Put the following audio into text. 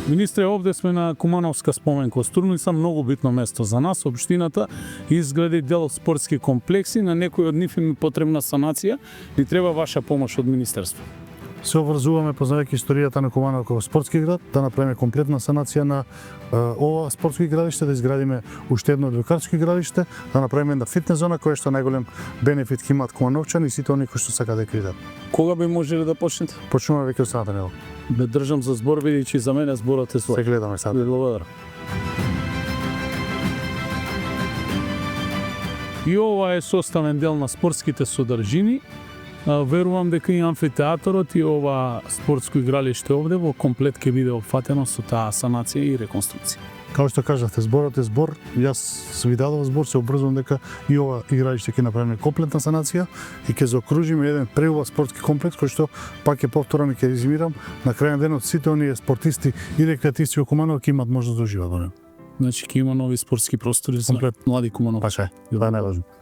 Министре, овде сме на Кумановска споменка. Стурница многу битно место за нас. Општината изгради дел спортски комплекси, на некој од нив им е потребна санација. Ни треба ваша помош од Министерство. Се обврзуваме, познајќи историјата на Куманово како спортски град, да направиме комплетна санација на ова спортско игралиште, да изградиме уште едно одбојкарско игралиште, да направиме една фитнес зона која што најголем бенефит ќе имаат кумановчани и сите оние кои што сакаат да кридат. Кога би можеле да почнете? Почнуваме веќе од следната недела. Бе држам за збор, бидејќи за мене зборот е Се гледаме сега. Благодарам. И ова е составен дел на спортските содржини. Верувам дека и амфитеатарот и ова спортско игралиште овде во комплет ќе биде опфатено со таа санација и реконструкција. Како што кажавте, зборот е збор. Јас се ви дадов збор, се обрзувам дека и ова игралиште ќе направиме комплетна санација и ќе заокружиме еден преубав спортски комплекс кој што пак ќе повторам и ќе резимирам, на крајен денот сите оние спортисти и рекреативци во Куманово ќе имаат можност да уживаат во него. Значи ќе има нови спортски простори за Комплет. млади Кумановци. Па ше, тоа е најважно.